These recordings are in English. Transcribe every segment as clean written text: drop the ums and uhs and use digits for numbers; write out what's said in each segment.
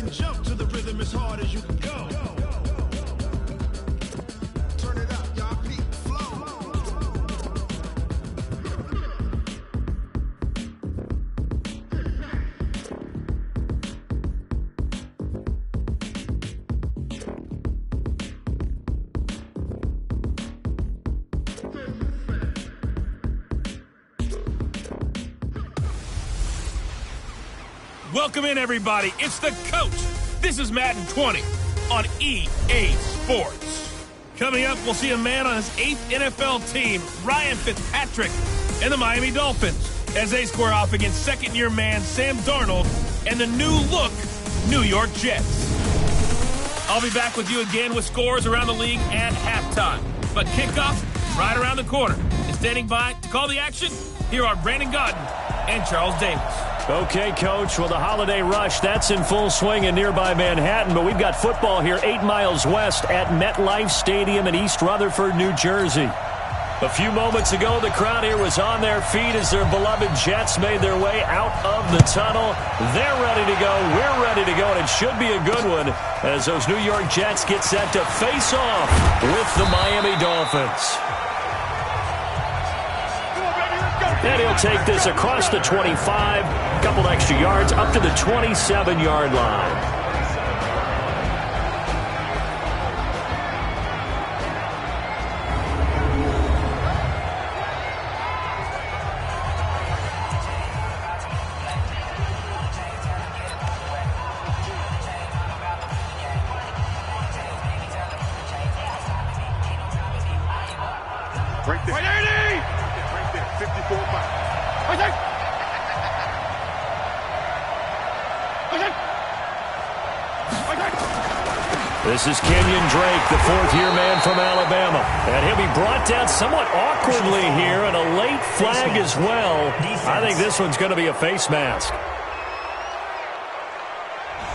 then jump to the rhythm as hard as you can go. Turn it up, y'all. Peak flow. Welcome in, everybody. It's the Coach. This is Madden 20 on EA Sports. Coming up, we'll see a man on his 8th NFL team, Ryan Fitzpatrick, and the Miami Dolphins, as they square off against second-year man Sam Darnold and the new-look New York Jets. I'll be back with you again with scores around the league at halftime. But kickoff right around the corner. And standing by to call the action, here are Brandon Gaudin and Charles Davis. Okay, Coach, well, the holiday rush, that's in full swing in nearby Manhattan, but we've got football here 8 miles west at MetLife Stadium in East Rutherford, New Jersey. A few moments ago, the crowd here was on their feet as their beloved Jets made their way out of the tunnel. They're ready to go. We're ready to go, and it should be a good one as those New York Jets get set to face off with the Miami Dolphins. And he'll take this across the 25, a couple extra yards, up to the 27-yard line. Right there. 54 back. This is Kenyon Drake, the fourth-year man from Alabama. And he'll be brought down somewhat awkwardly here, and a late flag as well. I think this one's going to be a face mask.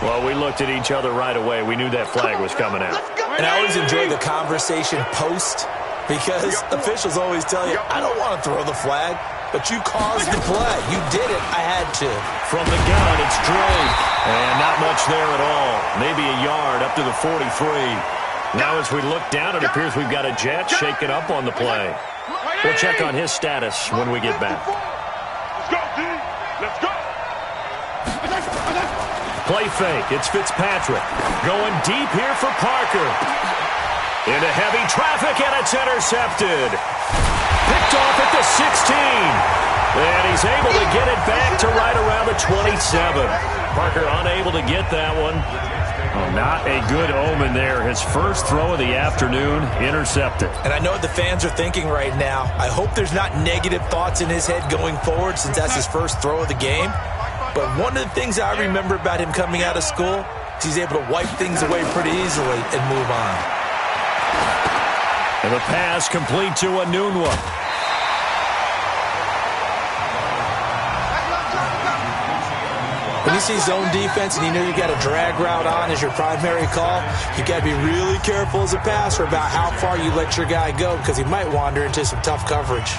Well, we looked at each other right away. We knew that flag was coming out. And I always enjoy the conversation post, because officials always tell you, I don't want to throw the flag, but you caused the play. You did it. I had to. From the gun, it's Drake. And not much there at all. Maybe a yard up to the 43. Now as we look down, it appears we've got a Jet shaking up on the play. We'll check on his status when we get back. Let's go, D. Let's go. Play fake. It's Fitzpatrick. Going deep here for Parker. Into heavy traffic, and it's intercepted. Picked off at the 16. And he's able to get it back to right around the 27. Parker unable to get that one. Oh, not a good omen there. His first throw of the afternoon, intercepted. And I know what the fans are thinking right now. I hope there's not negative thoughts in his head going forward, since that's his first throw of the game. But one of the things I remember about him coming out of school is he's able to wipe things away pretty easily and move on. And the pass complete to Enunwa. When you see zone defense and you know you got a drag route on as your primary call, you got to be really careful as a passer about how far you let your guy go, because he might wander into some tough coverage.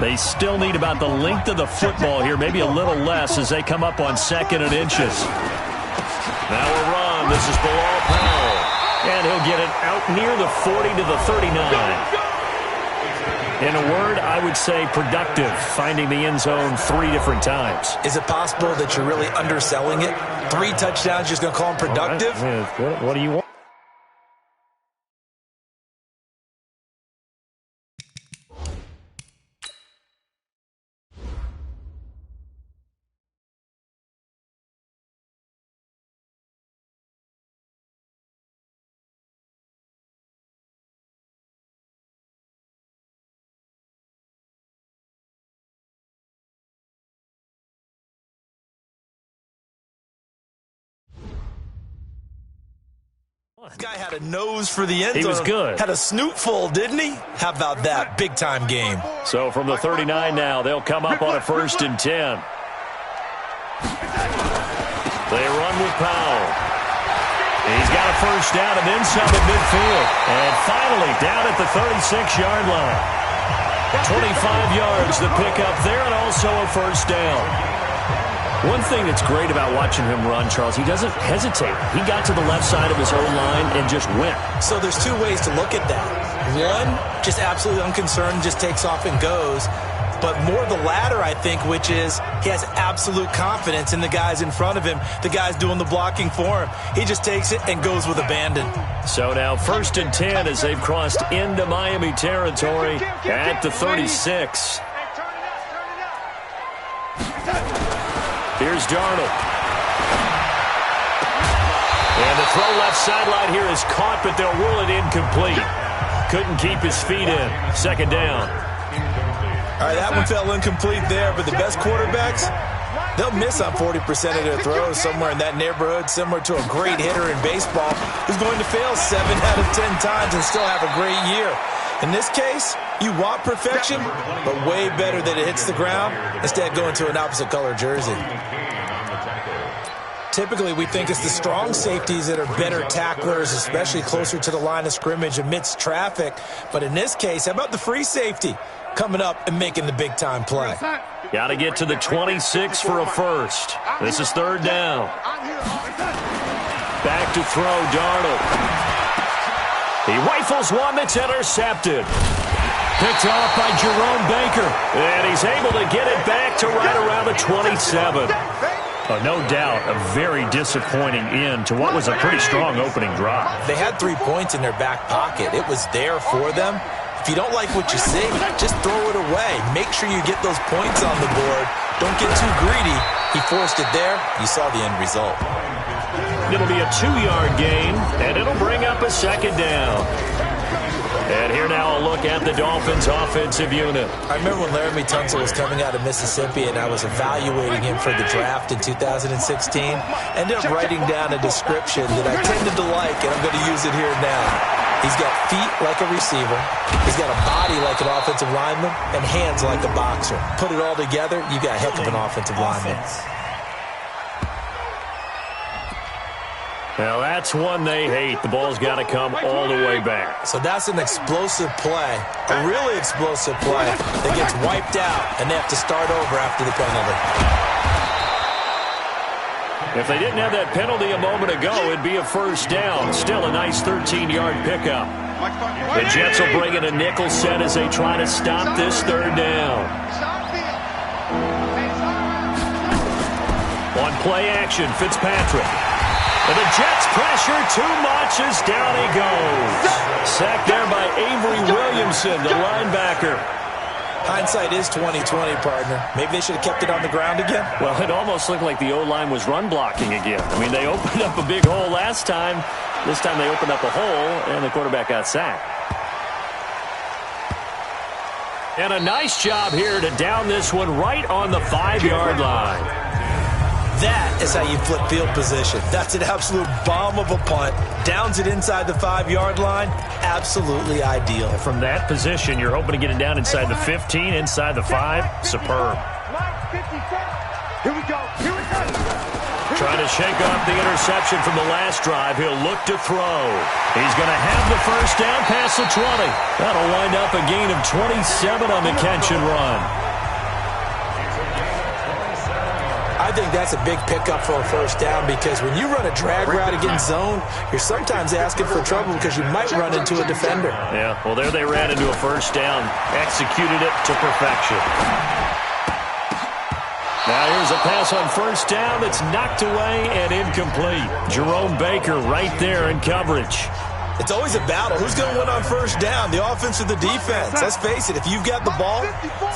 They still need about the length of the football here, maybe a little less as they come up on 2nd and inches. Now a run. This is Bilal Powell. And he'll get it out near the 40 to the 39. In a word, I would say productive, finding the end zone 3 different times. Is it possible that you're really underselling it? 3 touchdowns, just going to call them productive? Right. What do you want? This guy had a nose for the end zone. He was good. Had a snoot full, didn't he? How about that? Big-time game. So from the 39 now, they'll come up on a 1st and 10. They run with Powell. He's got a first down and then some at midfield. And finally down at the 36-yard line. 25 yards the pickup there, and also a first down. One thing that's great about watching him run, Charles, he doesn't hesitate. He got to the left side of his O-line and just went. So there's two ways to look at that. One, just absolutely unconcerned, just takes off and goes. But more the latter, I think, which is he has absolute confidence in the guys in front of him, the guys doing the blocking for him. He just takes it and goes with abandon. So now 1st and 10 as they've crossed into Miami territory at the 36. Here's Darnold. And the throw left sideline here is caught, but they'll rule it incomplete. Couldn't keep his feet in. 2nd down. All right, that one fell incomplete there, but the best quarterbacks, they'll miss on 40% of their throws somewhere in that neighborhood, similar to a great hitter in baseball who's going to fail 7 out of 10 times and still have a great year. In this case, you want perfection, but way better that it hits the ground instead of going to an opposite color jersey. Typically, we think it's the strong safeties that are better tacklers, especially closer to the line of scrimmage amidst traffic. But in this case, how about the free safety coming up and making the big-time play? Got to get to the 26 for a first. This is 3rd down. Back to throw, Darnold. He rifles one that's intercepted. Picked off by Jerome Baker. And he's able to get it back to right around the 27. No doubt a very disappointing end to what was a pretty strong opening drive. They had 3 points in their back pocket. It was there for them. If you don't like what you see, just throw it away. Make sure you get those points on the board. Don't get too greedy. He forced it there. You saw the end result. It'll be a 2-yard gain, and it'll bring up a 2nd down. And here now a look at the Dolphins' offensive unit. I remember when Laramie Tunsil was coming out of Mississippi and I was evaluating him for the draft in 2016. Ended up writing down a description that I tended to like, and I'm going to use it here now. He's got feet like a receiver. He's got a body like an offensive lineman and hands like a boxer. Put it all together, you got a heck of an offensive lineman. Now that's one they hate. The ball's got to come all the way back. So that's an explosive play, a really explosive play that gets wiped out, and they have to start over after the penalty. If they didn't have that penalty a moment ago, it'd be a 1st down. Still a nice 13-yard pickup. The Jets will bring in a nickel set as they try to stop this 3rd down. On play action, Fitzpatrick. And the Jets pressure too much as down he goes. Sacked there by Avery Williamson, the linebacker. Hindsight is 20/20, partner. Maybe they should have kept it on the ground again. Well, it almost looked like the O-line was run blocking again. I mean, they opened up a big hole last time. This time they opened up a hole, and the quarterback got sacked. And a nice job here to down this one right on the 5-yard line. That is how you flip field position. That's an absolute bomb of a punt. Downs it inside the 5-yard line. Absolutely ideal. From that position, you're hoping to get it down inside the 15, inside the 5. Superb. Here we go. Here we go. Trying to shake off the interception from the last drive. He'll look to throw. He's going to have the 1st down past the 20. That'll wind up a gain of 27 on the catch and run. I think that's a big pickup for a 1st down because when you run a drag route against zone, you're sometimes asking for trouble because you might run into a defender. Yeah, well, there they ran into a 1st down. Executed it to perfection. Now here's a pass on 1st down that's knocked away and incomplete. Jerome Baker right there in coverage. It's always a battle. Who's going to win on 1st down, the offense or the defense? Let's face it, if you've got the ball,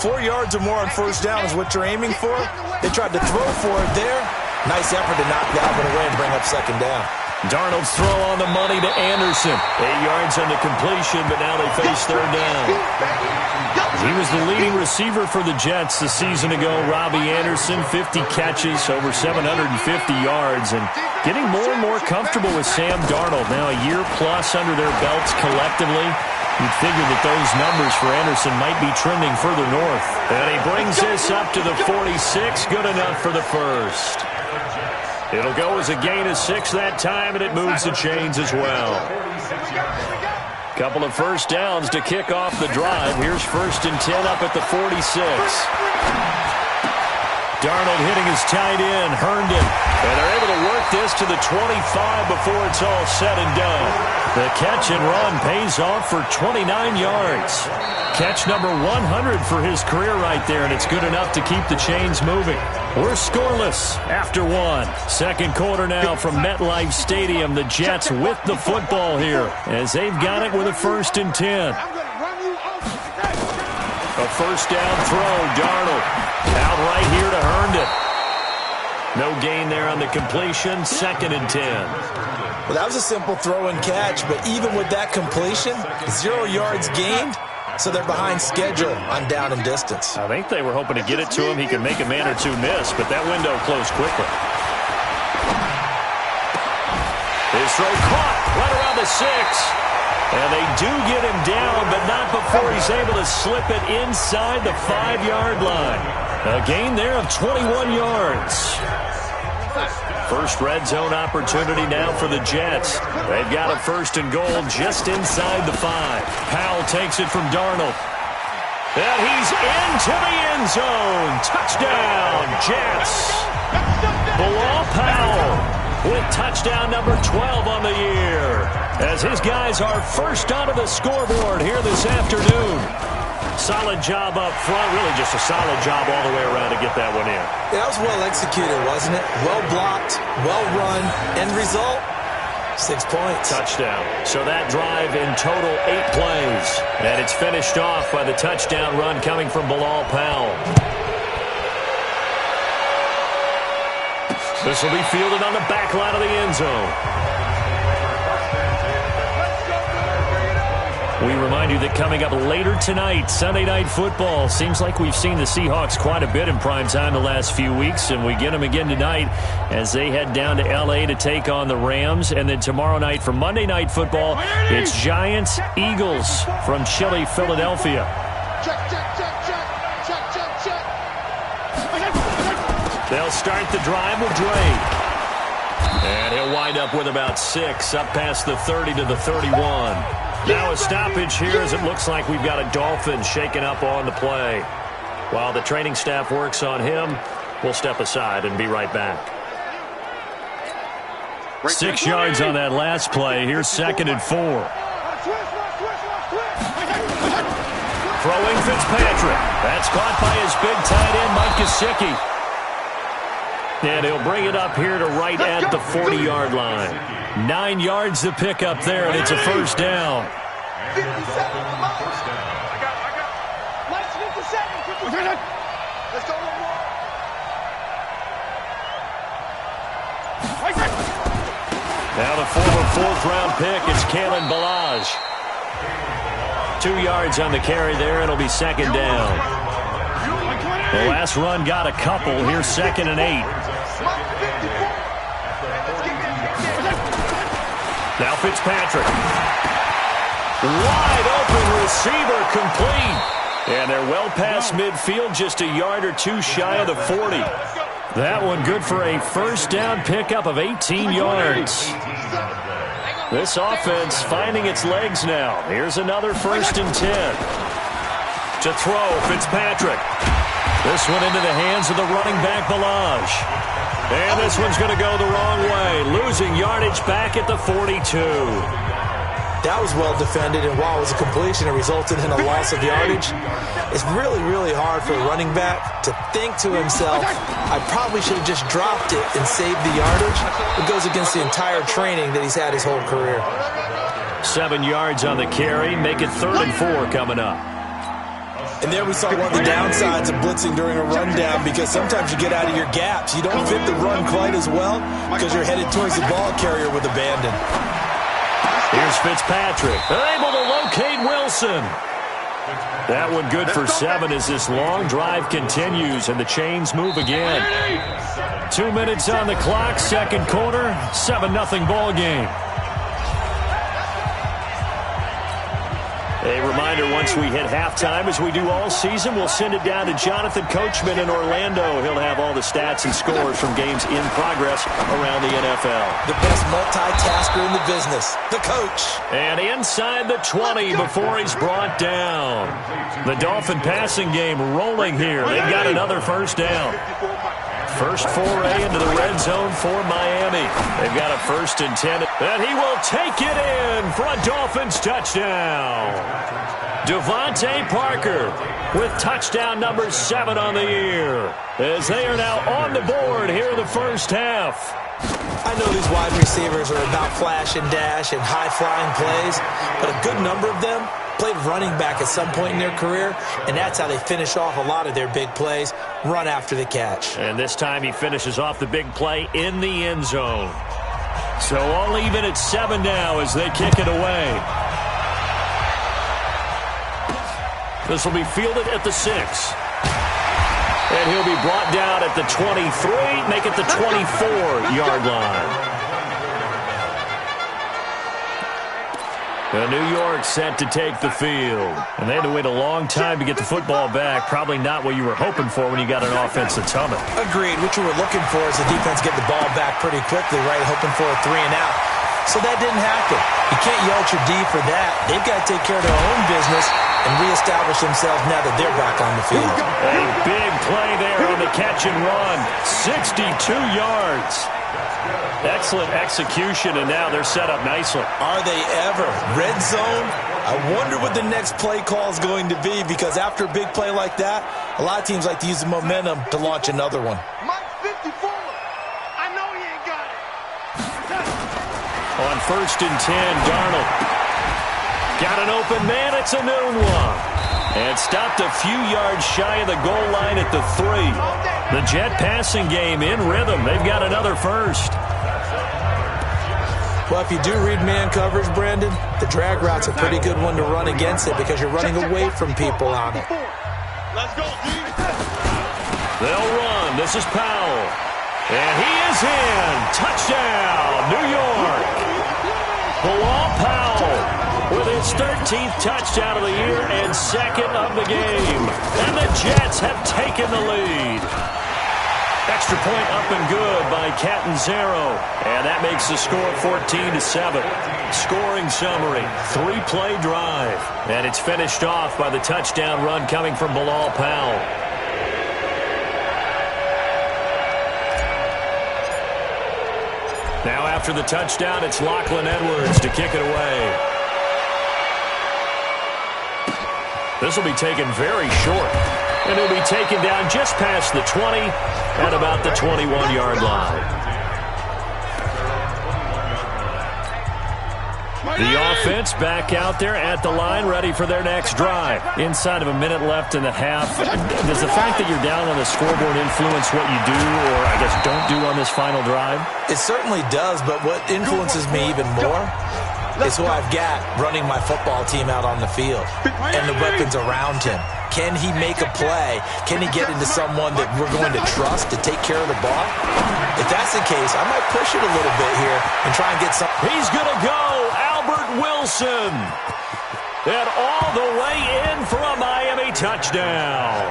4 yards or more on 1st down is what you're aiming for. They tried to throw for it there. Nice effort to knock that one away and bring up 2nd down. Darnold's throw on the money to Anderson. 8 yards on the completion, but now they face 3rd down. He was the leading receiver for the Jets the season ago. Robbie Anderson, 50 catches, over 750 yards, and getting more and more comfortable with Sam Darnold. Now a year plus under their belts collectively. You'd figure that those numbers for Anderson might be trending further north. And he brings this up to the 46. Good enough for the 1st. It'll go as a gain of 6 that time, and it moves the chains as well. Couple of 1st downs to kick off the drive. Here's 1st and 10 up at the 46. Darnold hitting his tight end, Herndon. And they're able to work this to the 25 before it's all said and done. The catch and run pays off for 29 yards. Catch number 100 for his career right there, and it's good enough to keep the chains moving. We're scoreless after one. Second quarter now from MetLife Stadium. The Jets with the football here as they've got it with a 1st and 10. A first down throw, Darnold. Out right here to Herndon. No gain there on the completion, 2nd and 10. Well, that was a simple throw and catch, but even with that completion, 0 yards gained, so they're behind schedule on down and distance. I think they were hoping to get it to him. He could make a man or two miss, but that window closed quickly. His throw caught right around the 6. And they do get him down, but not before he's able to slip it inside the 5-yard line. A gain there of 21 yards. First red zone opportunity now for the Jets. They've got a 1st and goal just inside the 5. Powell takes it from Darnold. And he's into the end zone. Touchdown, Jets. Bilal Powell with touchdown number 12 on the year, as his guys are first onto the scoreboard here this afternoon. Solid job up front, really just a solid job all the way around to get that one in. Yeah, that was well executed, wasn't it? Well blocked, well run. End result, 6 points. Touchdown. So that drive in total 8 plays. And it's finished off by the touchdown run coming from Bilal Powell. This will be fielded on the back line of the end zone. We remind you that coming up later tonight, Sunday Night Football. Seems like we've seen the Seahawks quite a bit in prime time the last few weeks, and we get them again tonight as they head down to L.A. to take on the Rams. And then tomorrow night for Monday Night Football, it's Giants-Eagles from chilly Philadelphia. They'll start the drive with Dre. And he'll wind up with about 6, up past the 30 to the 31. Now a stoppage here as it looks like we've got a Dolphin shaken up on the play. While the training staff works on him, we'll step aside and be right back. 6 yards on that last play. Here's 2nd and 4. Throwing Fitzpatrick. That's caught by his big tight end, Mike Gesicki. And he'll bring it up here to right at the 40-yard line. 9 yards to pick up there, and it's a first down. 57, come on. I got. Let's 57. Let's go. Now the former 4th-round pick, it's Kalen Ballage. 2 yards on the carry there, it'll be 2nd down. The last run got a couple. Here's 2nd and 8. Now Fitzpatrick. Wide open receiver, complete. And they're well past midfield, just a yard or two shy of the 40. That one good for a first down pickup of 18 yards. This offense finding its legs now. Here's another 1st and 10. To throw, Fitzpatrick. This one into the hands of the running back, Ballage. And this one's going to go the wrong way. Losing yardage back at the 42. That was well defended, and while it was a completion, it resulted in a loss of yardage. It's really, really hard for a running back to think to himself, I probably should have just dropped it and saved the yardage. It goes against the entire training that he's had his whole career. 7 yards on the carry, make it 3rd and 4 coming up. And there we saw one of the downsides of blitzing during a rundown, because sometimes you get out of your gaps. You don't fit the run quite as well because you're headed towards the ball carrier with abandon. Here's Fitzpatrick. They're able to locate Wilson. That one good for 7 as this long drive continues and the chains move again. 2 minutes on the clock, 2nd quarter, 7-0 ball game. A reminder, once we hit halftime, as we do all season, we'll send it down to Jonathan Coachman in Orlando. He'll have all the stats and scores from games in progress around the NFL. The best multitasker in the business, the coach. And inside the 20 before he's brought down. The Dolphin passing game rolling here. They've got another first down. First foray into the red zone for Miami. They've got a 1st and 10. And he will take it in for a Dolphins touchdown. Devontae Parker with touchdown number 7 on the year, as they are now on the board here in the first half. I know these wide receivers are about flash and dash and high-flying plays, but a good number of them played running back at some point in their career, and that's how they finish off a lot of their big plays, run after the catch. And this time he finishes off the big play in the end zone. So all even at 7 now as they kick it away. This will be fielded at the 6. And he'll be brought down at the 23, make it the 24-yard line. New York set to take the field. And they had to wait a long time to get the football back. Probably not what you were hoping for when you got an offense that's humming. Agreed. What you were looking for is the defense get the ball back pretty quickly, right? Hoping for a 3 and out. So that didn't happen. You can't yell at your D for that. They've got to take care of their own business and reestablish themselves now that they're back on the field. A big play there on the catch and run. 62 yards. Excellent execution, and now they're set up nicely. Are they ever? Red zone? I wonder what the next play call is going to be, because after a big play like that, a lot of teams like to use the momentum to launch another one. Mike 54. I know he ain't got it. On 1st and 10, Darnold. Got an open man. It's a noon one. And stopped a few yards shy of the goal line at the 3. The Jet passing game in rhythm. They've got another first. Well, if you do read man coverage, Brandon, the drag route's a pretty good one to run against it because you're running away from people on it. Let's go, D. They'll run. This is Powell. And he is in. Touchdown, New York. Bilal Powell with his 13th touchdown of the year and 2nd of the game. And the Jets have taken the lead. Extra point up and good by Catanzaro. And that makes the score 14-7. Scoring summary, 3-play drive. And it's finished off by the touchdown run coming from Bilal Powell. Now after the touchdown, it's Lachlan Edwards to kick it away. This will be taken very short. And it'll be taken down just past the 20 at about the 21-yard line. The offense back out there at the line, ready for their next drive. Inside of a minute left in the half. Does the fact that you're down on the scoreboard influence what you do, or I guess don't do on this final drive? It certainly does, but what influences me even more is who I've got running my football team out on the field and the weapons around him. Can he make a play? Can he get into someone that we're going to trust to take care of the ball? If that's the case, I might push it a little bit here and try and get some. He's going to go, Albert Wilson. And all the way in for a Miami touchdown.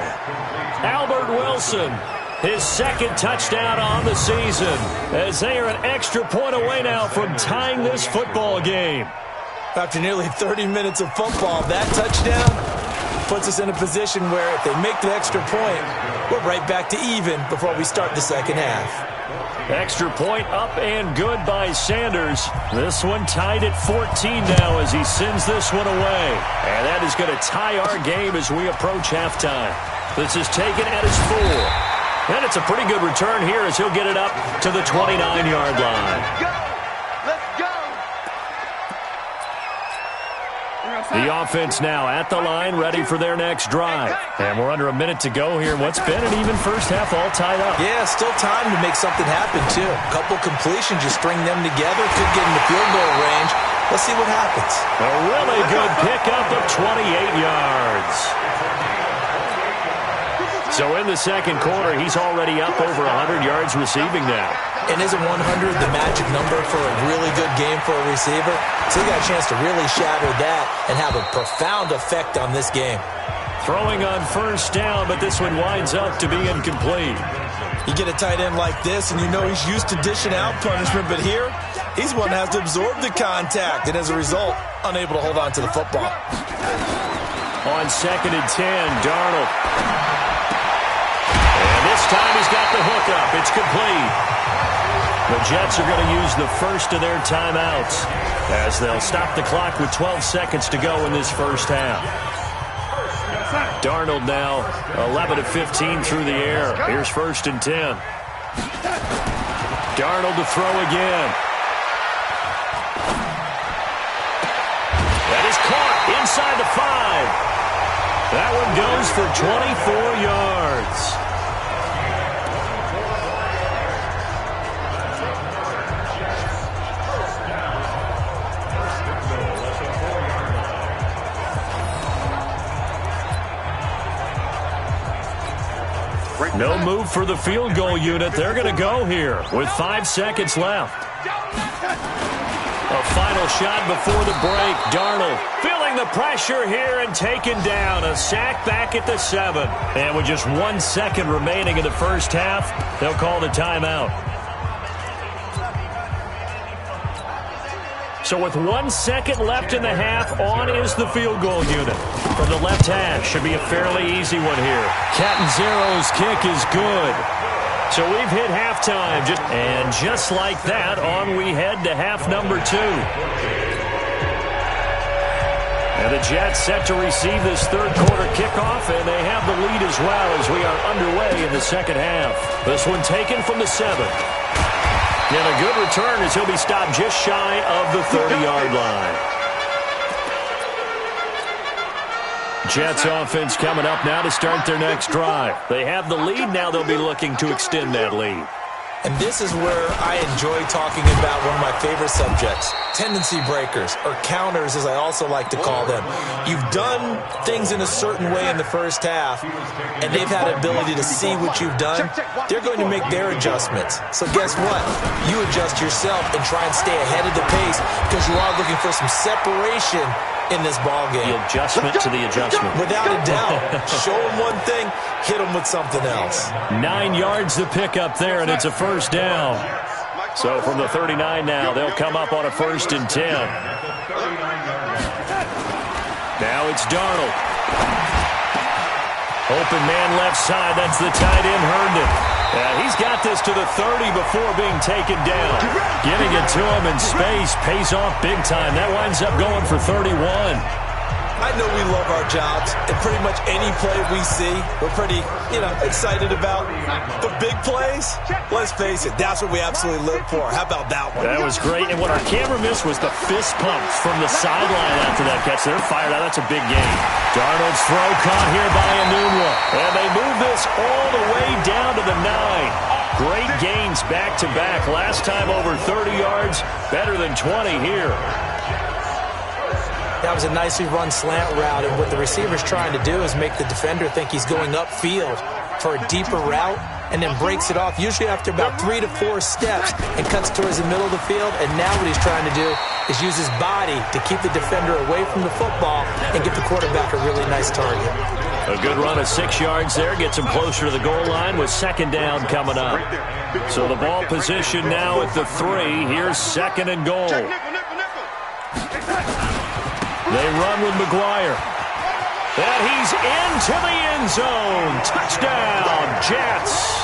Albert Wilson, his 2nd touchdown on the season, as they are an extra point away now from tying this football game. After nearly 30 minutes of football, that touchdown puts us in a position where if they make the extra point, we're right back to even before we start the second half. Extra point up and good by Sanders. This one tied at 14 now as he sends this one away. And that is going to tie our game as we approach halftime. This is taken at his 4. And it's a pretty good return here as he'll get it up to the 29-yard line. Let's go. The offense now at the line, ready for their next drive. And we're under a minute to go here. What's been an even first half, all tied up. Yeah, still time to make something happen, too. A couple completions, you string them together, could get in the field goal range. Let's see what happens. A really good pickup of 28 yards. So in the second quarter, he's already up over 100 yards receiving now. And isn't 100 the magic number for a really good game for a receiver? So he got a chance to really shatter that and have a profound effect on this game. Throwing on first down, but this one winds up to be incomplete. You get a tight end like this, and you know he's used to dishing out punishment, but here, he's one that has to absorb the contact, and as a result, unable to hold on to the football. On 2nd and 10, Darnold. And this this time he's got the hookup. It's complete. The Jets are going to use the first of their timeouts as they'll stop the clock with 12 seconds to go in this first half. Darnold now 11 of 15 through the air. Here's 1st and 10. Darnold to throw again. That is caught inside the 5. That one goes for 24 yards. No move for the field goal unit. They're going to go here with 5 seconds left. A final shot before the break. Darnold feeling the pressure here and taken down. A sack back at the 7. And with just 1 second remaining in the first half, they'll call the timeout. So with 1 second left in the half, on is the field goal unit. From the left hash, should be a fairly easy one here. Catanzaro's kick is good. So we've hit halftime. And just like that, on we head to half number 2. And the Jets set to receive this third quarter kickoff, and they have the lead as well as we are underway in the second half. This one taken from the 7. And a good return as he'll be stopped just shy of the 30-yard line. Jets offense coming up now to start their next drive. They have the lead. Now they'll be looking to extend that lead. And this is where I enjoy talking about one of my favorite subjects, tendency breakers, or counters as I also like to call them. You've done things in a certain way in the first half, and they've had an ability to see what you've done. They're going to make their adjustments. So guess what? You adjust yourself and try and stay ahead of the pace because you are looking for some separation in this ball game. The adjustment to the adjustment. Without a doubt. Show them one thing, hit them with something else. 9 yards to pick up there, and it's a first down. So from the 39 now, they'll come up on a 1st and 10. Now it's Darnold. Open man left side. That's the tight end, Herndon. He's got this to the 30 before being taken down. Getting it to him in space pays off big time. That winds up going for 31. I know we love our jobs, and pretty much any play we see, we're pretty, excited about. The big plays, let's face it, that's what we absolutely live for. How about that one? That was great, and what our camera missed was the fist pump from the sideline after that catch. They're fired out. That's a big game. Darnold's throw caught here by Enunwa, and they move this all the way down to the 9. Great gains back-to-back. Last time over 30 yards, better than 20 here. That was a nicely run slant route, and what the receiver's trying to do is make the defender think he's going upfield for a deeper route and then breaks it off, usually after about 3 to 4 steps, and cuts towards the middle of the field. And now what he's trying to do is use his body to keep the defender away from the football and get the quarterback a really nice target. A good run of 6 yards there gets him closer to the goal line with 2nd down coming up. So the ball position now at the 3. Here's 2nd and goal. They run with McGuire. And he's into the end zone. Touchdown, Jets.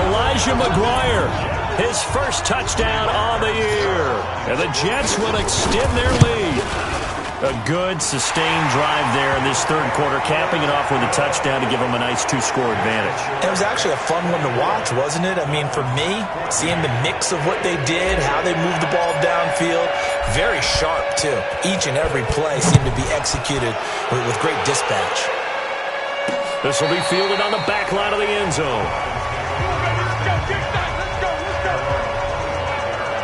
Elijah McGuire, his first touchdown on the year. And the Jets will extend their lead. A good, sustained drive there in this third quarter, capping it off with a touchdown to give them a nice 2-score advantage. It was actually a fun one to watch, wasn't it? I mean, for me, seeing the mix of what they did, how they moved the ball downfield, very sharp, too. Each and every play seemed to be executed with great dispatch. This will be fielded on the back line of the end zone.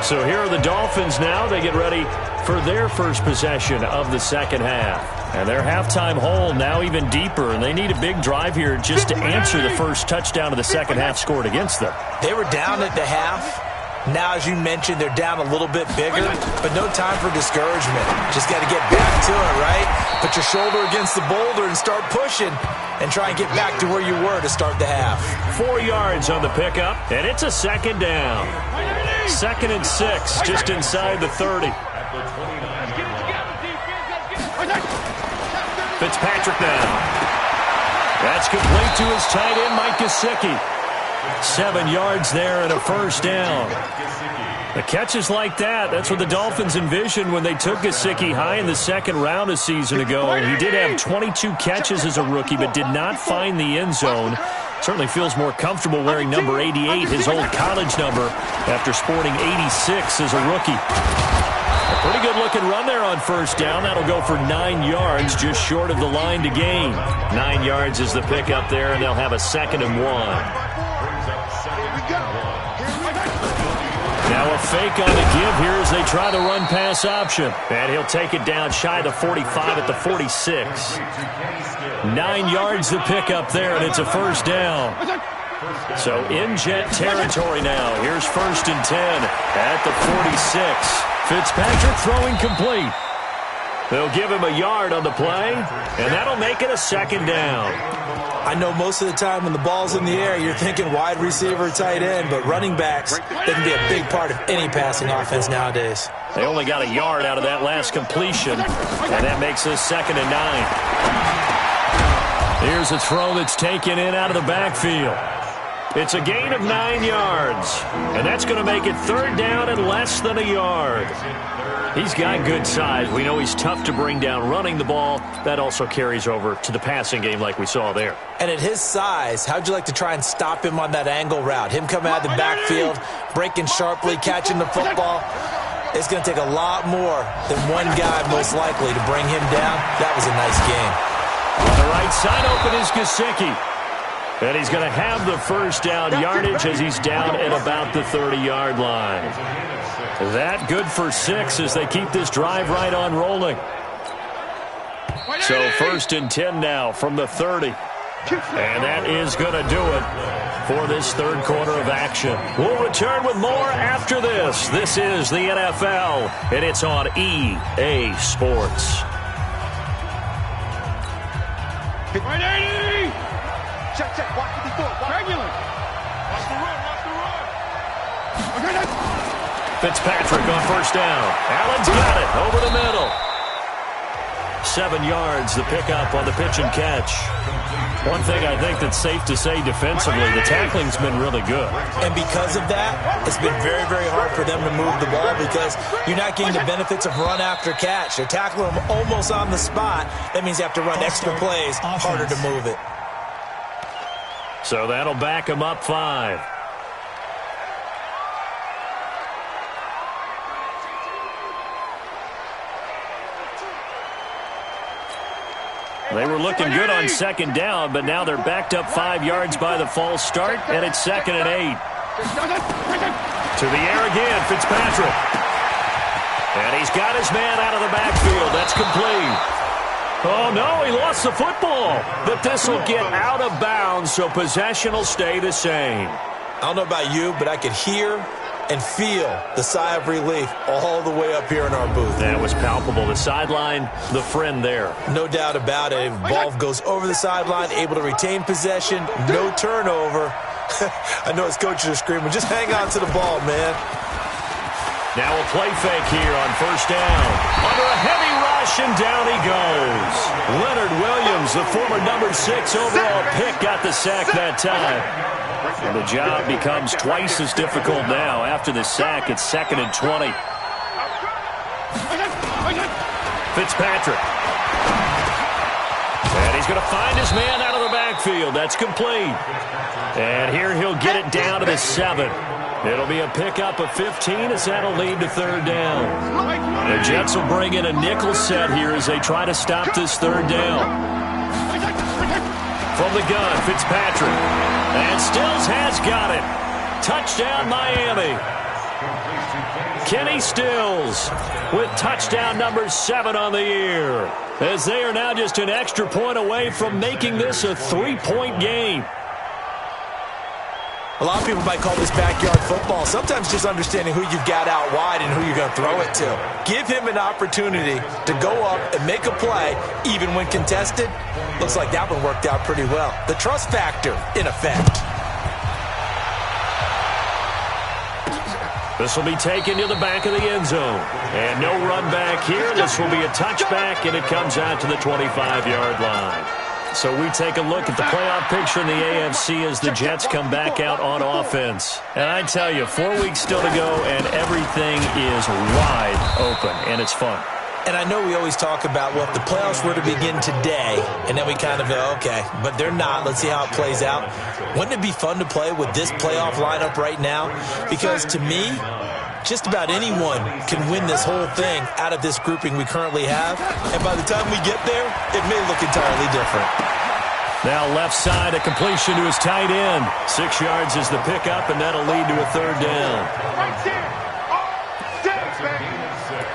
So here are the Dolphins now. They get ready for their first possession of the second half. And their halftime hole now even deeper, and they need a big drive here just to answer the first touchdown of the second half scored against them. They were down at the half. Now, as you mentioned, they're down a little bit bigger, but no time for discouragement. Just got to get back to it, right? Put your shoulder against the boulder and start pushing and try and get back to where you were to start the half. 4 yards on the pickup, and it's a 2nd down. 2nd and 6, just inside the 30. Fitzpatrick now. That's complete to his tight end, Mike Gesicki. 7 yards there and a first down. The catches like that, that's what the Dolphins envisioned when they took Gesicki high in the second round a season ago. He did have 22 catches as a rookie, but did not find the end zone. Certainly feels more comfortable wearing number 88, his old college number, after sporting 86 as a rookie. A pretty good-looking run there on first down. That'll go for 9 yards, just short of the line to gain. 9 yards is the pickup there, and they'll have a 2nd and 1. Now a fake on the give here as they try the run-pass option. And he'll take it down shy of the 45 at the 46. 9 yards the pickup there, and it's a first down. So in Jet territory now. Here's 1st and 10 at the 46. Fitzpatrick throwing complete. They'll give him a yard on the play, and that'll make it a 2nd down. I know most of the time when the ball's in the air, you're thinking wide receiver, tight end, but running backs, they can be a big part of any passing offense nowadays. They only got a yard out of that last completion, and that makes it 2nd and 9. Here's a throw that's taken in out of the backfield. It's a gain of 9 yards, and that's going to make it 3rd down and less than a yard. He's got good size. We know he's tough to bring down running the ball. That also carries over to the passing game like we saw there. And at his size, how'd you like to try and stop him on that angle route? Him coming out of the backfield, breaking sharply, catching the football. It's going to take a lot more than one guy most likely to bring him down. That was a nice game. On the right side open is Gesicki. And he's going to have the first down yardage as he's down at about the 30-yard line. That good for 6 as they keep this drive right on rolling. So 1st and 10 now from the 30. And that is going to do it for this 3rd quarter of action. We'll return with more after this. This is the NFL, and it's on EA Sports. Check, watch the before. Regular. Watch the run. Fitzpatrick on first down. Allen's got it over the middle. 7 yards, the pickup on the pitch and catch. One thing I think that's safe to say defensively, the tackling's been really good. And because of that, it's been very, very hard for them to move the ball because you're not getting the benefits of run after catch. They're tackling them almost on the spot. That means you have to run extra plays, harder to move it. So that'll back him up 5. They were looking good on 2nd down, but now they're backed up 5 yards by the false start, and it's 2nd and 8. To the air again, Fitzpatrick. And he's got his man out of the backfield. That's complete. Oh, no, he lost the football. But this will get out of bounds, so possession will stay the same. I don't know about you, but I could hear and feel the sigh of relief all the way up here in our booth. That was palpable. The sideline, the friend there. No doubt about it. If the ball goes over the sideline, able to retain possession, no turnover. I know his coaches are screaming, just hang on to the ball, man. Now a play fake here on first down. Under a heavy rush, and down he goes. Leonard Williams, the former number 6 overall pick, got the sack that time. And the job becomes twice as difficult now. After the sack, it's 2nd and 20. Fitzpatrick. And he's going to find his man out of the backfield. That's complete. And here he'll get it down to the 7. It'll be a pickup of 15 as that'll lead to 3rd down. The Jets will bring in a nickel set here as they try to stop this 3rd down. From the gun, Fitzpatrick. And Stills has got it. Touchdown, Miami. Kenny Stills with touchdown number 7 on the year, as they are now just an extra point away from making this a 3-point game. A lot of people might call this backyard football. Sometimes just understanding who you've got out wide and who you're going to throw it to. Give him an opportunity to go up and make a play, even when contested. Looks like that one worked out pretty well. The trust factor, in effect. This will be taken to the back of the end zone. And no run back here. This will be a touchback, and it comes out to the 25-yard line. So we take a look at the playoff picture in the AFC as the Jets come back out on offense. And I tell you, 4 weeks still to go, and everything is wide open, and it's fun. And I know we always talk about, well, if the playoffs were to begin today, and then we kind of go, okay, but they're not. Let's see how it plays out. Wouldn't it be fun to play with this playoff lineup right now? Because to me, just about anyone can win this whole thing out of this grouping we currently have. And by the time we get there, it may look entirely different. Now left side, a completion to his tight end. 6 yards is the pickup, and that'll lead to a third down.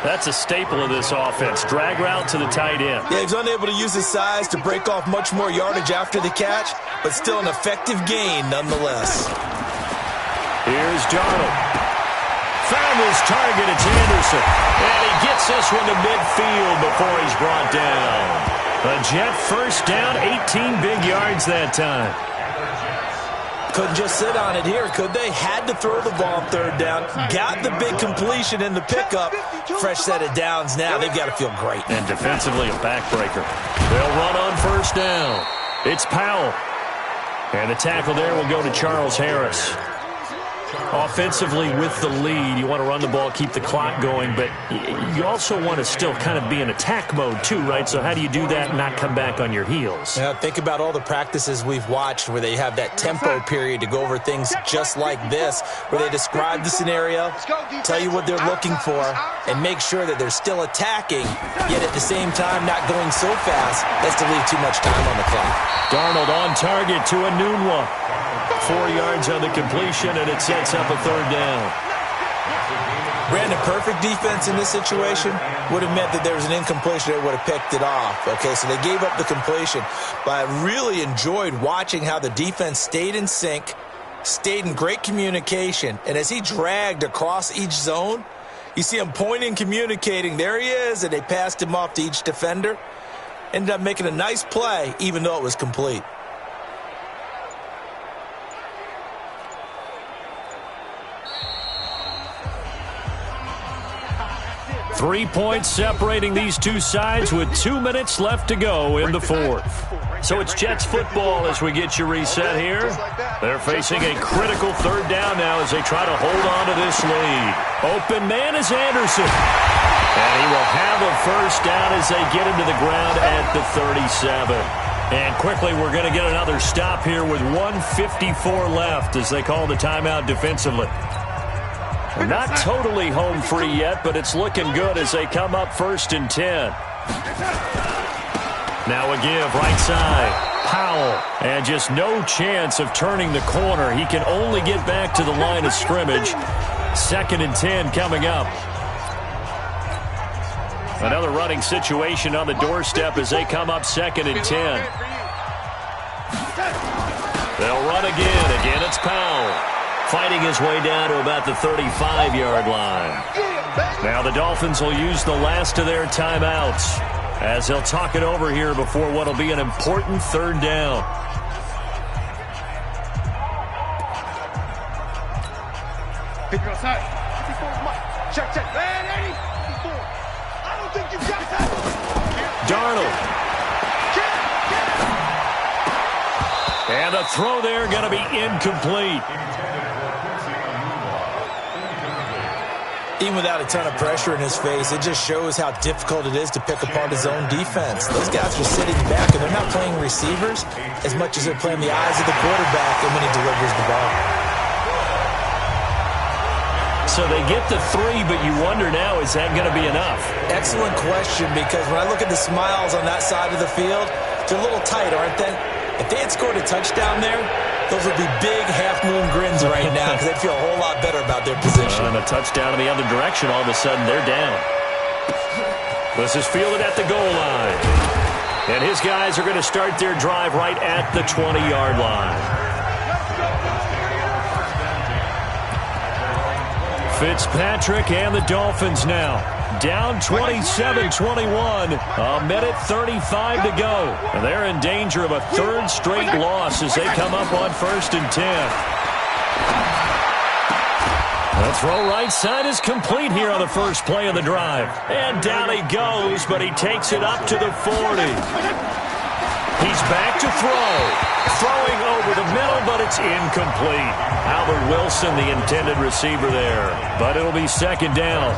That's a staple of this offense. Drag route to the tight end. Yeah, he's unable to use his size to break off much more yardage after the catch, but still an effective gain nonetheless. Here's Darnold. Found his target, it's Anderson. And he gets this one to midfield before he's brought down. A Jet first down, 18 big yards that time. Couldn't just sit on it here, could they? Had to throw the ball third down. Got the big completion in the pickup. Fresh set of downs now. They've got to feel great. And defensively, a backbreaker. They'll run on first down. It's Powell. And the tackle there will go to Charles Harris. Offensively with the lead, you want to run the ball, keep the clock going, but you also want to still kind of be in attack mode too, right? So how do you do that and not come back on your heels? Yeah, think about all the practices we've watched where they have that tempo period to go over things just like this, where they describe the scenario, tell you what they're looking for, and make sure that they're still attacking, yet at the same time not going so fast as to leave too much time on the clock. Darnold on target to Enunwa. 4 yards on the completion, and it sets up a third down. Brandon, perfect defense in this situation would have meant that there was an incompletion. They would have picked it off. Okay, so they gave up the completion. But I really enjoyed watching how the defense stayed in sync, stayed in great communication, and as he dragged across each zone, you see him pointing, communicating. There he is, and they passed him off to each defender. Ended up making a nice play, even though it was complete. 3 points separating these two sides with 2 minutes left to go in the fourth. So it's Jets football as we get you reset here. They're facing a critical third down now as they try to hold on to this lead. Open man is Anderson. And he will have a first down as they get him to the ground at the 37. And quickly we're going to get another stop here with 1:54 left as they call the timeout defensively. We're not totally home free yet, but it's looking good as they come up 1st and 10. Now a give right side. Powell. And just no chance of turning the corner. He can only get back to the line of scrimmage. 2nd and 10 coming up. Another running situation on the doorstep as they come up 2nd and 10. They'll run again. Again, it's Powell. Fighting his way down to about the 35-yard line. Now the Dolphins will use the last of their timeouts as they'll talk it over here before what will be an important third down. Pick your side. 54 Mike. Check. Man, 84. I don't think you got that. Darnold. And the throw there going to be incomplete. Even without a ton of pressure in his face, it just shows how difficult it is to pick apart his own defense. Those guys are sitting back, and they're not playing receivers as much as they're playing the eyes of the quarterback and when he delivers the ball. So they get the 3, but you wonder now, is that going to be enough? Excellent question, because when I look at the smiles on that side of the field, they're a little tight, aren't they? If they had scored a touchdown there, those would be big half-moon grins right now because they'd feel a whole lot better about their position. And a touchdown in the other direction, all of a sudden they're down. This is fielded at the goal line. And his guys are going to start their drive right at the 20-yard line. Fitzpatrick and the Dolphins now. Down 27-21, a minute 35 to go. And they're in danger of a third straight loss as they come up on 1st and 10. The throw right side is complete here on the first play of the drive. And down he goes, but he takes it up to the 40. He's back to throw. Throwing over the middle, but it's incomplete. Albert Wilson, the intended receiver there. But it'll be second down.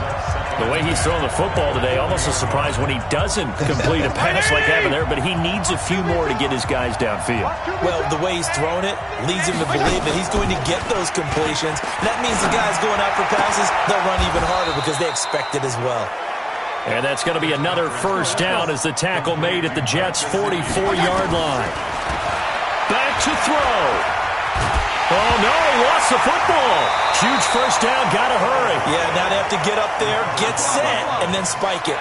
The way he's throwing the football today, almost a surprise when he doesn't complete a pass like that there, but he needs a few more to get his guys downfield. Well, the way he's thrown it leads him to believe that he's going to get those completions. And that means the guys going out for passes, they'll run even harder because they expect it as well. And that's going to be another first down as the tackle made at the Jets' 44-yard line. Back to throw. Oh, no, he lost the football. Huge first down, got to hurry. Yeah, now they have to get up there, get set, and then spike it.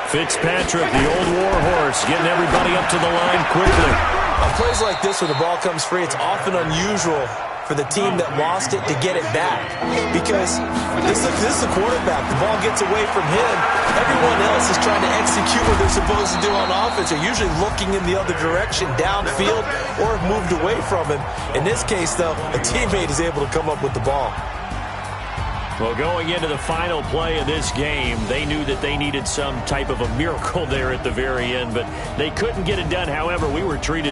Fitzpatrick, the old war horse, getting everybody up to the line quickly. On plays like this where the ball comes free, it's often unusual for the team that lost it to get it back. Because this is the quarterback. The ball gets away from him. Everyone else is trying to execute what they're supposed to do on offense. They're usually looking in the other direction, downfield, or have moved away from him. In this case, though, a teammate is able to come up with the ball. Well, going into the final play of this game, they knew that they needed some type of a miracle there at the very end, but they couldn't get it done. However, we were treated